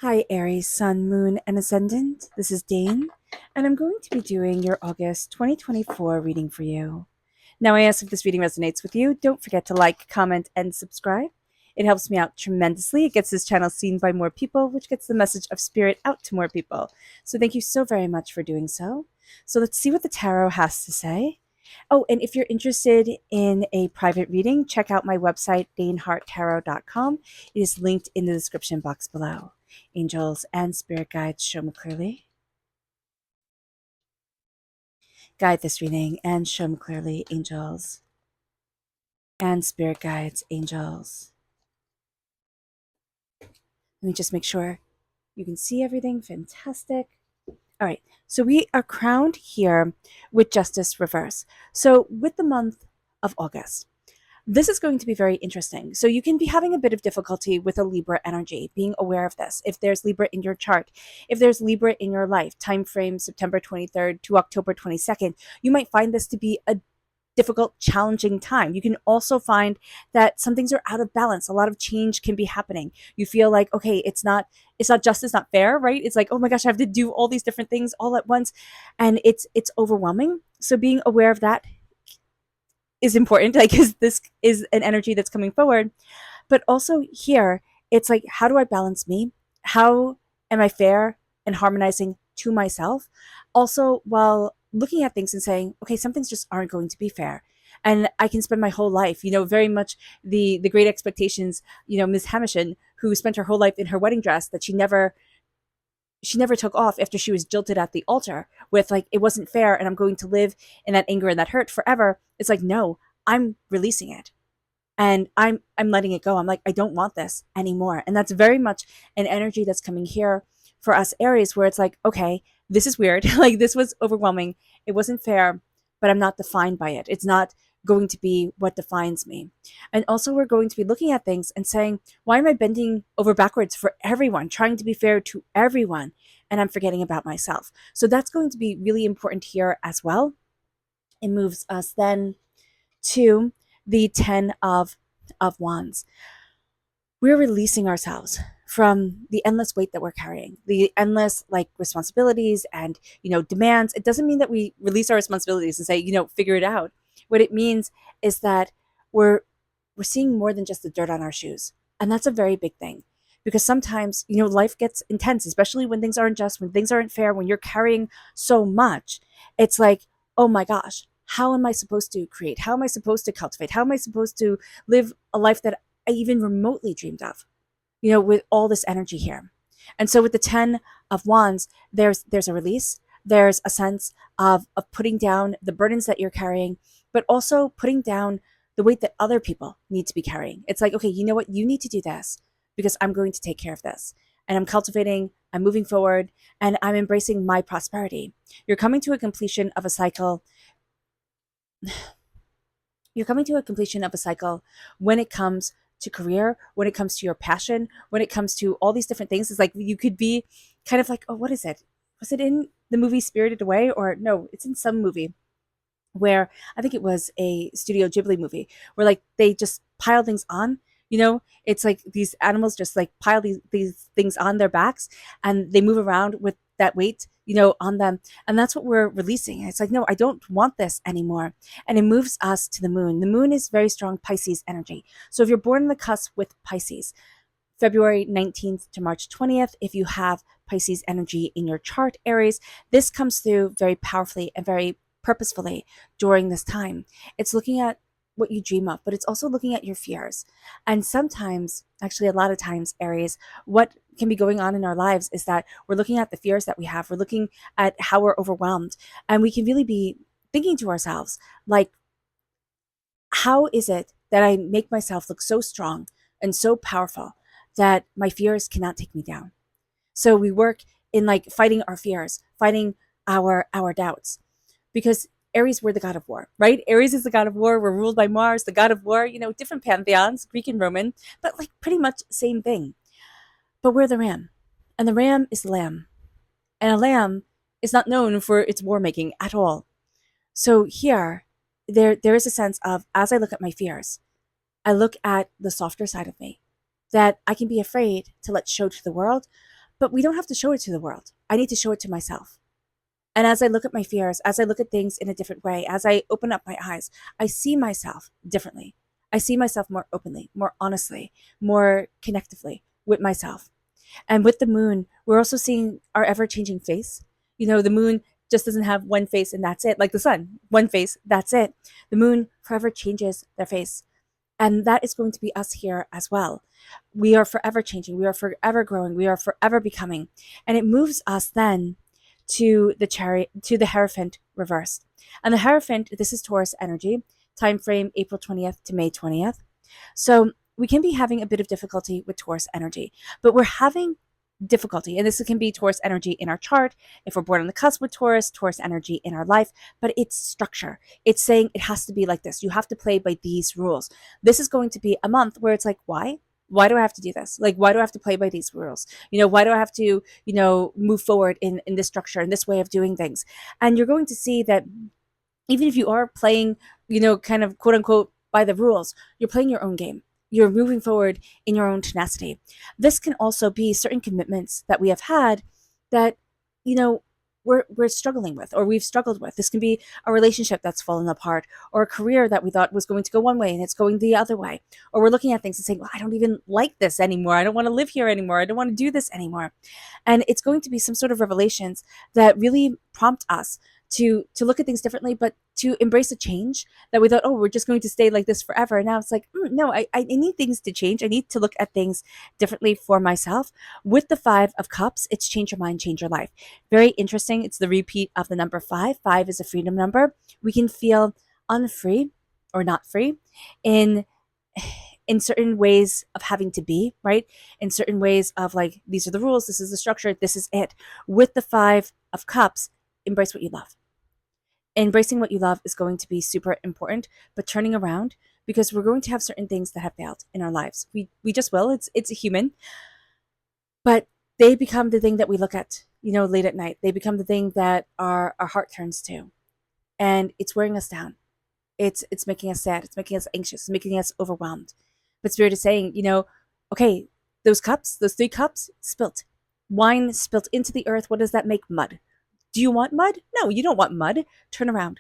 Hi, Aries, Sun, Moon, and Ascendant. This is Dane, and I'm going to be doing your August 2024 reading for you. Now, I ask if this reading resonates with you. Don't forget to like, comment, and subscribe. It helps me out tremendously. It gets this channel seen by more people, which gets the message of spirit out to more people. So, thank you so very much for doing so. So, let's see what the tarot has to say. Oh, and if you're interested in a private reading, check out my website, daneharttarot.com. It is linked in the description box below. Angels and spirit guides, show me clearly. Guide this reading and show me clearly, angels and spirit guides, angels. Let me just make sure you can see everything. Fantastic. All right, so we are crowned here with Justice reverse. So with the month of August, this is going to be very interesting. So you can be having a bit of difficulty with a Libra energy, being aware of this. If there's Libra in your chart, if there's Libra in your life, time frame September 23rd to October 22nd, you might find this to be a difficult, challenging time. You can also find that some things are out of balance. A lot of change can be happening. You feel like, okay, it's not justice, not fair, right? It's like, oh my gosh, I have to do all these different things all at once. And it's overwhelming. So being aware of that is important, like, because this is an energy that's coming forward. But also here, it's like, how do I balance me? How am I fair and harmonizing to myself? Also, while looking at things and saying, okay, some things just aren't going to be fair. And I can spend my whole life, very much the great expectations, Ms. Hamishin, who spent her whole life in her wedding dress that she never took off after she was jilted at the altar with, like, it wasn't fair and I'm going to live in that anger and that hurt forever. It's like, no, I'm releasing it and I'm letting it go. I'm like, I don't want this anymore. And that's very much an energy that's coming here for us Aries, where it's like, okay, this is weird. Like, this was overwhelming. It wasn't fair, but I'm not defined by it. It's not going to be what defines me. And also, we're going to be looking at things and saying, why am I bending over backwards for everyone, trying to be fair to everyone, and I'm forgetting about myself? So that's going to be really important here as well. It moves us then to the 10 of wands. We're releasing ourselves from the endless weight that we're carrying, the endless, like, responsibilities and, demands. It doesn't mean that we release our responsibilities and say, figure it out. What it means is that we're seeing more than just the dirt on our shoes. And that's a very big thing, because sometimes, life gets intense, especially when things aren't just, when things aren't fair, when you're carrying so much. It's like, oh my gosh, how am I supposed to create? How am I supposed to cultivate? How am I supposed to live a life that I even remotely dreamed of, with all this energy here? And so with the 10 of wands, there's a release. There's a sense of putting down the burdens that you're carrying, but also putting down the weight that other people need to be carrying. It's like, okay, you know what? You need to do this because I'm going to take care of this. And I'm cultivating, I'm moving forward, and I'm embracing my prosperity. You're coming to a completion of a cycle. You're coming to a completion of a cycle when it comes to career, when it comes to your passion, when it comes to all these different things. It's like you could be kind of like, oh, what is it? Was it in the movie Spirited Away? Or no, it's in some movie where I think it was a Studio Ghibli movie where, like, they just pile things on. It's like these animals just, like, pile these things on their backs and they move around with that weight, on them. And that's what we're releasing. It's like, no, I don't want this anymore. And it moves us to the moon. The moon is very strong Pisces energy. So if you're born on the cusp with Pisces, February 19th to March 20th, if you have Pisces energy in your chart, Aries, this comes through very powerfully and very purposefully during this time. It's looking at what you dream of, but it's also looking at your fears. And sometimes, actually a lot of times, Aries, what can be going on in our lives is that we're looking at the fears that we have. We're looking at how we're overwhelmed. And we can really be thinking to ourselves, like, how is it that I make myself look so strong and so powerful that my fears cannot take me down? So we work in, like, fighting our fears, fighting our doubts, because Aries, we're the god of war, right? Aries is the god of war. We're ruled by Mars, the god of war, different pantheons, Greek and Roman, but, like, pretty much same thing. But we're the ram, and the ram is the lamb, and a lamb is not known for its war making at all. So here, there is a sense of, as I look at my fears, I look at the softer side of me that I can be afraid to let show to the world, but we don't have to show it to the world. I need to show it to myself. And as I look at my fears, as I look at things in a different way, as I open up my eyes, I see myself differently. I see myself more openly, more honestly, more connectively with myself. And with the moon, we're also seeing our ever changing face. The moon just doesn't have one face and that's it, like the sun, one face, that's it. The moon forever changes their face. And that is going to be us here as well. We are forever changing. We are forever growing. We are forever becoming. And it moves us then to the chariot, to the Hierophant reversed. And the Hierophant, this is Taurus energy, time frame April 20th to May 20th. So we can be having a bit of difficulty with Taurus energy, but we're having difficulty, and this can be Taurus energy in our chart, if we're born on the cusp with Taurus energy in our life, but it's structure. It's saying it has to be like this. You have to play by these rules. This is going to be a month where it's like, why? Why do I have to do this? Like, why do I have to play by these rules? Why do I have to, move forward in this structure, in this way of doing things? And you're going to see that even if you are playing, kind of quote unquote by the rules, you're playing your own game. You're moving forward in your own tenacity. This can also be certain commitments that we have had that, we're struggling with, or we've struggled with. This can be a relationship that's fallen apart, or a career that we thought was going to go one way and it's going the other way. Or we're looking at things and saying, well, I don't even like this anymore. I don't want to live here anymore. I don't want to do this anymore. And it's going to be some sort of revelations that really prompt us to look at things differently, but to embrace a change that we thought, oh, we're just going to stay like this forever. And now it's like, no, I need things to change. I need to look at things differently for myself. With the 5 of Cups, it's change your mind, change your life. Very interesting. It's the repeat of the number 5. 5 is a freedom number. We can feel unfree or not free in certain ways of having to be, right? In certain ways of like, these are the rules, this is the structure, this is it. With the 5 of Cups, embrace what you love. Embracing what you love is going to be super important, but turning around, because we're going to have certain things that have failed in our lives. We just will. It's a human, but they become the thing that we look at, late at night. They become the thing that our heart turns to, and it's wearing us down. It's making us sad. It's making us anxious. It's making us overwhelmed. But Spirit is saying, okay, those cups, those 3 cups, spilt. Wine spilt into the earth. What does that make? Mud. Do you want mud? No, you don't want mud. Turn around.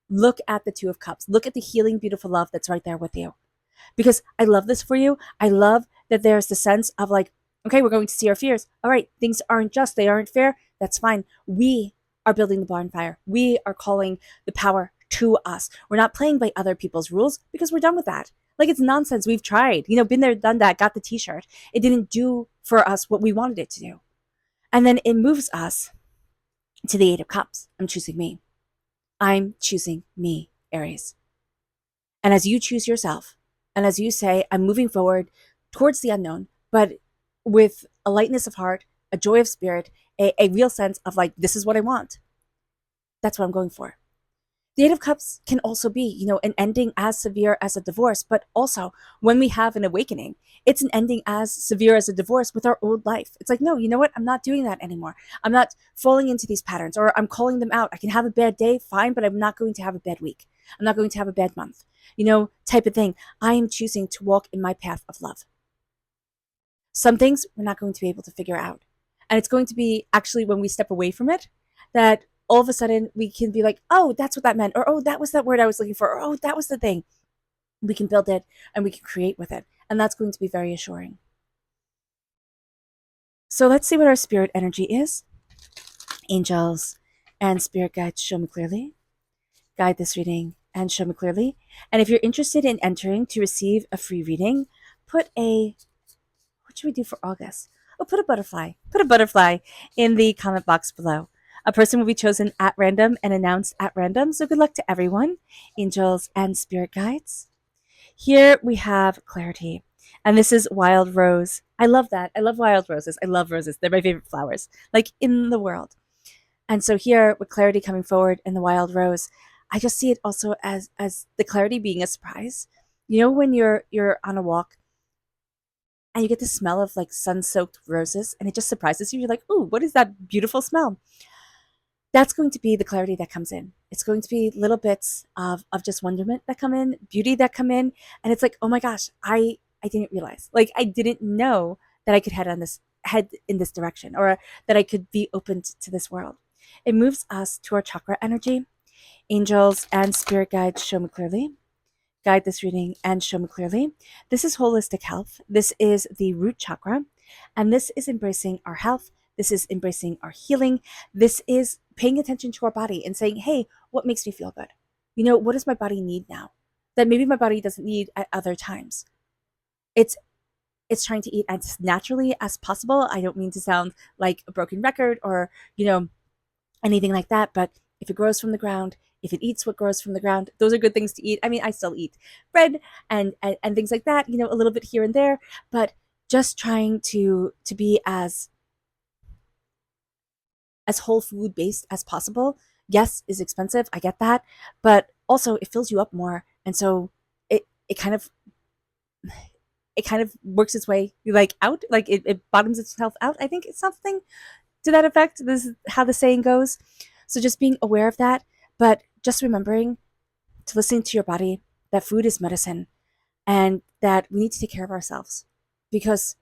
Look at the 2 of Cups. Look at the healing, beautiful love that's right there with you. Because I love this for you. I love that there's the sense of like, okay, we're going to see our fears. All right, things aren't just, they aren't fair. That's fine. We are building the bonfire. We are calling the power to us. We're not playing by other people's rules because we're done with that. Like, it's nonsense. We've tried, been there, done that, got the t-shirt. It didn't do for us what we wanted it to do. And then it moves us to the 8 of Cups. I'm choosing me. I'm choosing me, Aries. And as you choose yourself, and as you say, I'm moving forward towards the unknown, but with a lightness of heart, a joy of spirit, a real sense of like, this is what I want. That's what I'm going for. The 8 of Cups can also be, an ending as severe as a divorce, but also when we have an awakening, it's an ending as severe as a divorce with our old life. It's like, no, you know what? I'm not doing that anymore. I'm not falling into these patterns, or I'm calling them out. I can have a bad day, fine, but I'm not going to have a bad week. I'm not going to have a bad month, type of thing. I am choosing to walk in my path of love. Some things we're not going to be able to figure out. And it's going to be actually when we step away from it that all of a sudden we can be like, oh, that's what that meant. Or, oh, that was that word I was looking for. Or, oh, that was the thing. We can build it and we can create with it. And that's going to be very assuring. So let's see what our spirit energy is. Angels and spirit guides, show me clearly. Guide this reading and show me clearly. And if you're interested in entering to receive a free reading, what should we do for August? Oh, put a butterfly. Put a butterfly in the comment box below. A person will be chosen at random and announced at random. So good luck to everyone, angels and spirit guides. Here we have clarity. And this is wild rose. I love that. I love wild roses. I love roses. They're my favorite flowers, like in the world. And so here with clarity coming forward and the wild rose, I just see it also as the clarity being a surprise. When you're on a walk and you get the smell of like sun-soaked roses and it just surprises you. You're like, ooh, what is that beautiful smell? That's going to be the clarity that comes in. It's going to be little bits of just wonderment that come in, beauty that come in. And it's like, oh my gosh, I didn't realize. Like, I didn't know that I could head on this head in this direction, or that I could be open to this world. It moves us to our chakra energy. Angels and spirit guides show me clearly. Guide this reading and show me clearly. This is holistic health. This is the root chakra, and this is embracing our health. This is embracing our healing. This is paying attention to our body and saying, hey, what makes me feel good? What does my body need now that maybe my body doesn't need at other times? It's trying to eat as naturally as possible. I don't mean to sound like a broken record or, anything like that, but if it grows from the ground, if it eats what grows from the ground, those are good things to eat. I mean, I still eat bread and things like that, a little bit here and there, but just trying to be as whole food based as possible. Yes, is expensive, I get that, but also it fills you up more, and so it kind of works its way out, it bottoms itself out. I think it's something to that effect. This is how the saying goes. So just being aware of that, but just remembering to listen to your body, that food is medicine, and that we need to take care of ourselves because,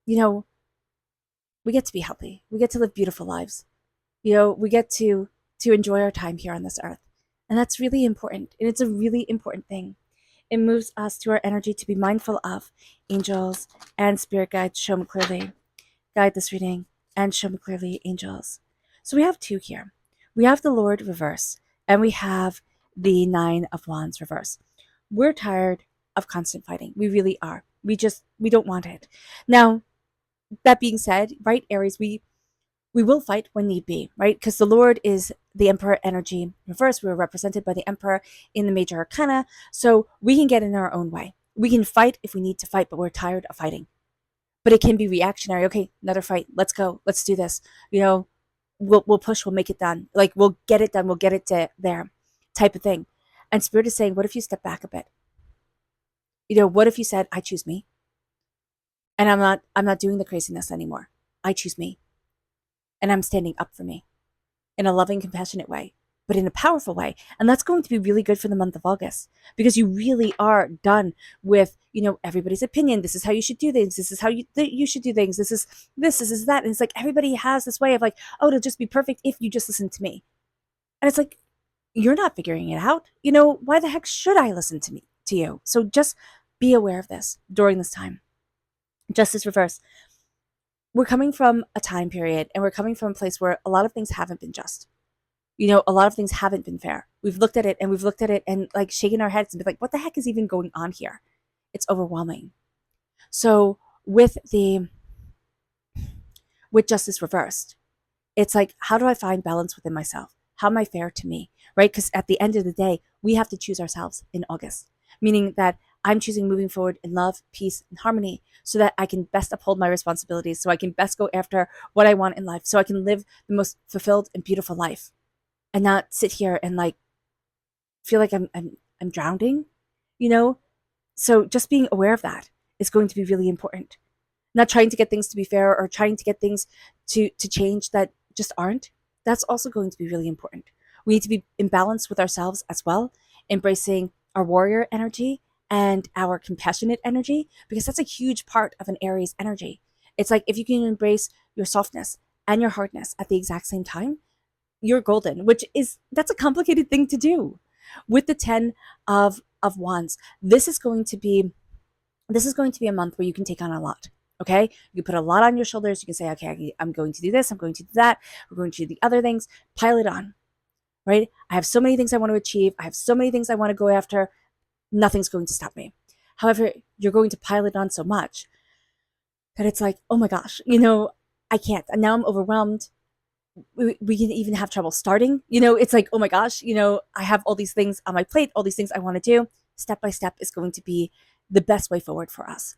we get to be healthy. We get to live beautiful lives. We get to enjoy our time here on this earth. And that's really important. And it's a really important thing. It moves us to our energy to be mindful of. Angels and spirit guides show me clearly. Guide this reading and show me clearly, angels. So we have two here. We have the Lord reverse, and we have the Nine of Wands reverse. We're tired of constant fighting. We really are. We don't want it. Now, that being said, right, Aries, we will fight when need be, right? Because the Lord is the Emperor energy reverse. We're represented by the Emperor in the major arcana, so we can get in our own way. We can fight if we need to fight, but we're tired of fighting. But it can be reactionary. Okay, another fight. Let's go. Let's do this. We'll push. We'll make it done. We'll get it done. We'll get it to there, type of thing. And Spirit is saying, what if you step back a bit? What if you said, I choose me, and I'm not doing the craziness anymore. I choose me, and I'm standing up for me in a loving, compassionate way, but in a powerful way. And that's going to be really good for the month of August, because you really are done with, everybody's opinion. This is how you should do things. This is how you should do things. This is that. And it's like, everybody has this way of oh, it'll just be perfect if you just listen to me. And it's like, you're not figuring it out. Why the heck should I listen to you? So just be aware of this during this time. Justice reverse. We're coming from a time period, and we're coming from a place where a lot of things haven't been just. A lot of things haven't been fair. We've looked at it and shaking our heads and be like, what the heck is even going on here? It's overwhelming. So with justice reversed, it's like, how do I find balance within myself? How am I fair to me, right? Because at the end of the day, we have to choose ourselves in August, meaning that I'm choosing moving forward in love, peace, and harmony so that I can best uphold my responsibilities, so I can best go after what I want in life, so I can live the most fulfilled and beautiful life and not sit here and feel like I'm drowning, So just being aware of that is going to be really important. Not trying to get things to be fair or trying to get things to change that just aren't. That's also going to be really important. We need to be in balance with ourselves as well, embracing our warrior energy and our compassionate energy, because that's a huge part of an Aries energy. It's like, if you can embrace your softness and your hardness at the exact same time, you're golden, that's a complicated thing to do. With the 10 of Wands, this is going to be a month where you can take on a lot. Okay, you put a lot on your shoulders. You can say, okay, I'm going to do this, I'm going to do that, we're going to do the other things. Pile it on, right? I have so many things I want to achieve. I have so many things I want to go after. Nothing's going to stop me. However, you're going to pile it on so much that it's like, oh my gosh, I can't. And now I'm overwhelmed. We can even have trouble starting. It's like, oh my gosh, I have all these things on my plate, all these things I want to do. Step by step is going to be the best way forward for us.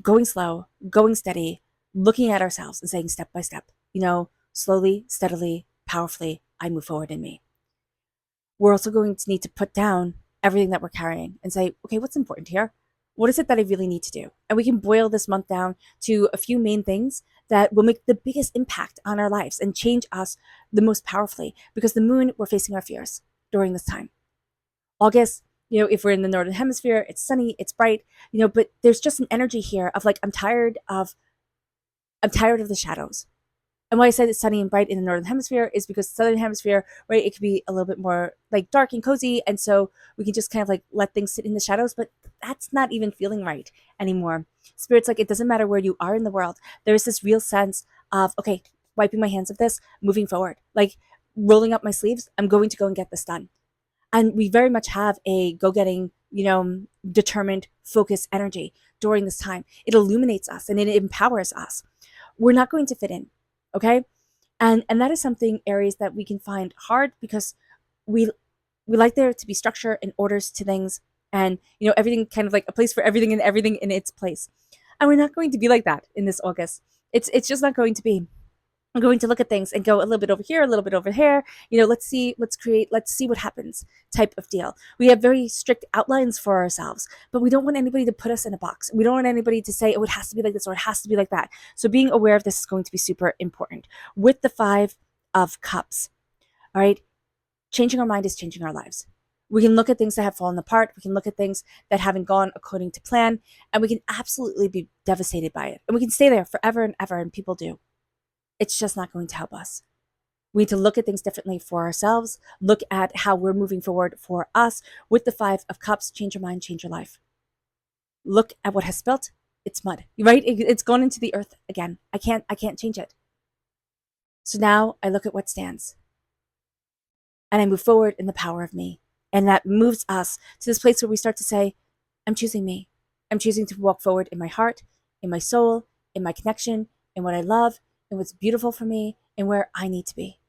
Going slow, going steady, looking at ourselves and saying step by step, slowly, steadily, powerfully, I move forward in me. We're also going to need to put down everything that we're carrying and say, okay, what's important here? What is it that I really need to do? And we can boil this month down to a few main things that will make the biggest impact on our lives and change us the most powerfully, because the moon, we're facing our fears during this time. August, if we're in the Northern Hemisphere, it's sunny, it's bright, but there's just an energy here of I'm tired of I'm tired of the shadows. And why I said it's sunny and bright in the northern hemisphere is because the southern hemisphere, right, it could be a little bit more like dark and cozy, and so we can just kind of like let things sit in the shadows, but that's not even feeling right anymore. Spirit's like, it doesn't matter where you are in the world. There's this real sense of, okay, wiping my hands of this, moving forward, like rolling up my sleeves, I'm going to go and get this done. And we very much have a go-getting, determined, focused energy during this time. It illuminates us and it empowers us. We're not going to fit in, okay? And that is something, Aries, that we can find hard because we like there to be structure and orders to things, and everything kind of like a place for everything and everything in its place. And we're not going to be like that in this August. It's just not going to be. I'm going to look at things and go a little bit over here, a little bit over here. Let's see, let's see what happens type of deal. We have very strict outlines for ourselves, but we don't want anybody to put us in a box. We don't want anybody to say, oh, it has to be like this or it has to be like that. So being aware of this is going to be super important. With the 5 of Cups, all right, changing our mind is changing our lives. We can look at things that have fallen apart. We can look at things that haven't gone according to plan, and we can absolutely be devastated by it. And we can stay there forever and ever, and people do. It's just not going to help us. We need to look at things differently for ourselves, look at how we're moving forward for us. With the 5 of Cups, change your mind, change your life. Look at what has spilt. It's mud, right? It's gone into the earth again. I can't change it. So now I look at what stands and I move forward in the power of me. And that moves us to this place where we start to say, I'm choosing me. I'm choosing to walk forward in my heart, in my soul, in my connection, in what I love, and what's beautiful for me, and where I need to be.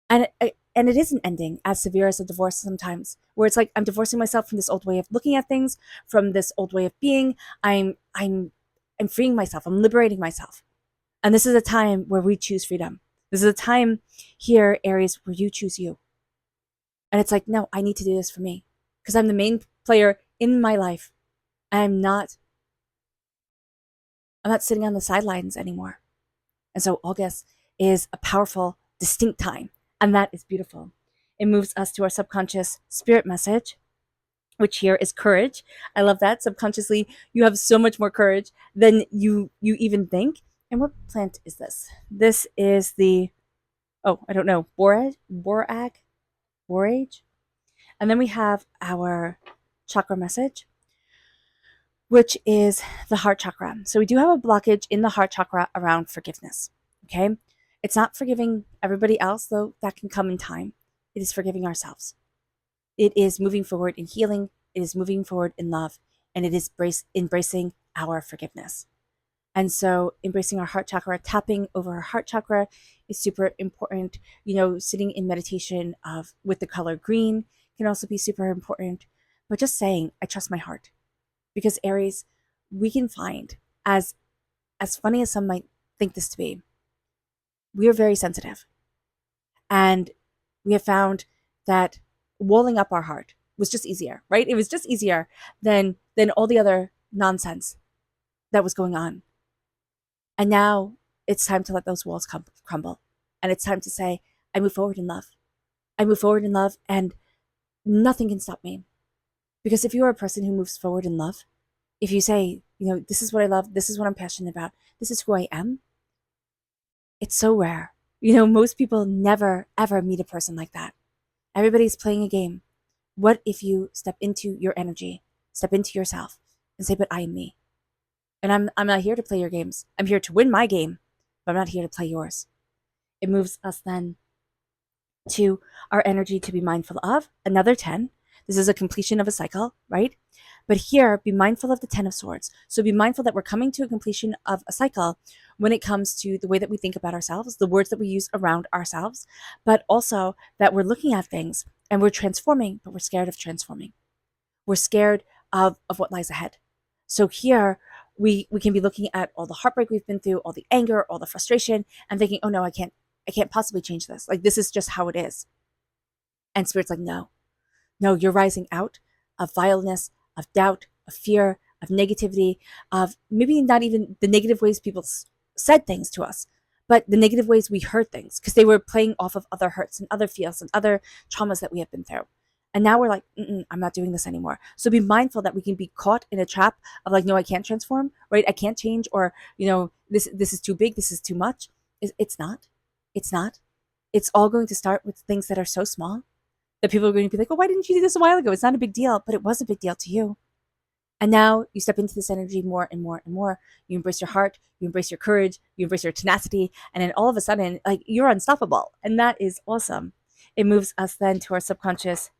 And it isn't ending as severe as a divorce sometimes, where it's like I'm divorcing myself from this old way of looking at things, from this old way of being. I'm freeing myself. I'm liberating myself. And this is a time where we choose freedom. This is a time here, Aries, where you choose you. And it's like, no, I need to do this for me because I'm the main player in my life. I'm not sitting on the sidelines anymore. And so August is a powerful, distinct time. And that is beautiful. It moves us to our subconscious spirit message, which here is courage. I love that. Subconsciously, you have so much more courage than you even think. And what plant is this? This is the, I don't know, borage. And then we have our chakra message, which is the heart chakra. So we do have a blockage in the heart chakra around forgiveness. Okay. It's not forgiving everybody else, though that can come in time. It is forgiving ourselves. It is moving forward in healing. It is moving forward in love. And it is embracing our forgiveness. And so embracing our heart chakra, tapping over our heart chakra is super important. Sitting in meditation with the color green can also be super important. But just saying, I trust my heart. Because Aries, we can find, as funny as some might think this to be, we are very sensitive. And we have found that walling up our heart was just easier, right? It was just easier than all the other nonsense that was going on. And now it's time to let those walls crumble. And it's time to say, I move forward in love. I move forward in love, and nothing can stop me. Because if you are a person who moves forward in love, if you say, this is what I love, this is what I'm passionate about, this is who I am, it's so rare. Most people never, ever meet a person like that. Everybody's playing a game. What if you step into your energy, step into yourself, and say, but I am me. And I'm not here to play your games. I'm here to win my game, but I'm not here to play yours. It moves us then to our energy to be mindful of. Another 10. This is a completion of a cycle, right? But here, be mindful of the 10 of Swords. So be mindful that we're coming to a completion of a cycle when it comes to the way that we think about ourselves, the words that we use around ourselves, but also that we're looking at things and we're transforming, but we're scared of transforming. We're scared of what lies ahead. So here, we can be looking at all the heartbreak we've been through, all the anger, all the frustration, and thinking, oh no, I can't possibly change this. Like, this is just how it is. And Spirit's like, no, you're rising out of vileness, of doubt, of fear, of negativity, of maybe not even the negative ways people said things to us, but the negative ways we heard things because they were playing off of other hurts and other feels and other traumas that we have been through. And now we're like, I'm not doing this anymore. So be mindful that we can be caught in a trap of like, no, I can't transform, right? I can't change, or this is too big, this is too much. It's not. It's not. It's all going to start with things that are so small that people are going to be like, oh, why didn't you do this a while ago? It's not a big deal, but it was a big deal to you. And now you step into this energy more and more and more. You embrace your heart, you embrace your courage, you embrace your tenacity, and then all of a sudden, like, you're unstoppable. And that is awesome. It moves us then to our subconscious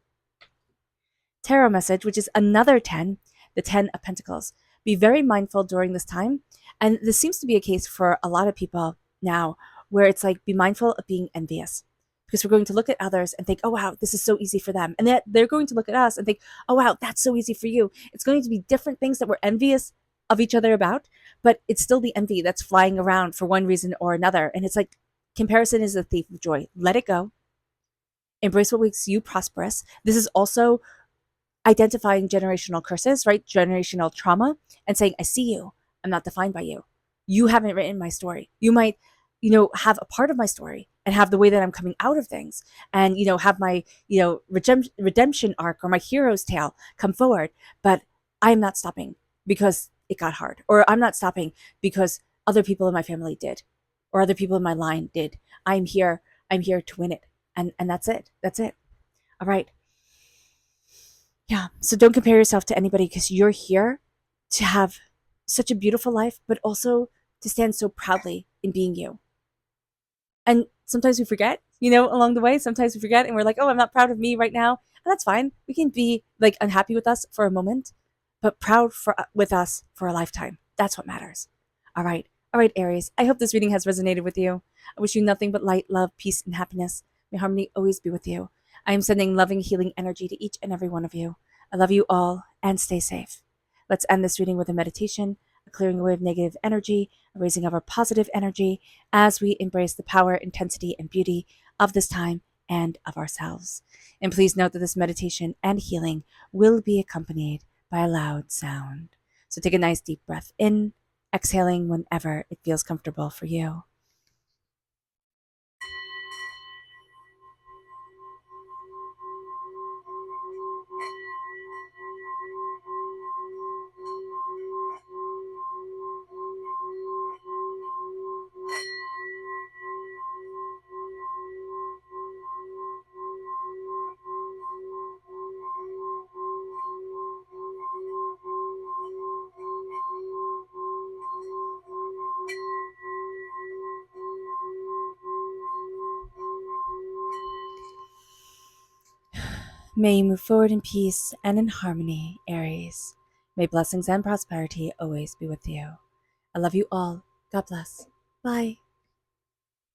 tarot message, which is another 10, the 10 of Pentacles. Be very mindful during this time. And this seems to be a case for a lot of people now, where it's like, be mindful of being envious. Because we're going to look at others and think, oh, wow, this is so easy for them. And they're going to look at us and think, oh, wow, that's so easy for you. It's going to be different things that we're envious of each other about, but it's still the envy that's flying around for one reason or another. And it's like, comparison is the thief of joy. Let it go. Embrace what makes you prosperous. This is also identifying generational curses, right? Generational trauma, and saying, I see you. I'm not defined by you. You haven't written my story. You might, have a part of my story and have the way that I'm coming out of things, and, have my, redemption arc or my hero's tale come forward. But I'm not stopping because it got hard, or I'm not stopping because other people in my family did, or other people in my line did. I'm here. I'm here to win it. And that's it. That's it. All right. Yeah. So don't compare yourself to anybody, because you're here to have such a beautiful life, but also to stand so proudly in being you. And sometimes we forget, along the way. Sometimes we forget and we're like, oh, I'm not proud of me right now. And that's fine. We can be like unhappy with us for a moment, but proud with us for a lifetime. That's what matters. All right. All right, Aries. I hope this reading has resonated with you. I wish you nothing but light, love, peace, and happiness. May harmony always be with you. I am sending loving, healing energy to each and every one of you. I love you all, and stay safe. Let's end this reading with a meditation, a clearing away of negative energy, a raising of our positive energy as we embrace the power, intensity, and beauty of this time and of ourselves. And please note that this meditation and healing will be accompanied by a loud sound. So take a nice deep breath in, exhaling whenever it feels comfortable for you. May you move forward in peace and in harmony, Aries. May blessings and prosperity always be with you. I love you all. God bless. Bye.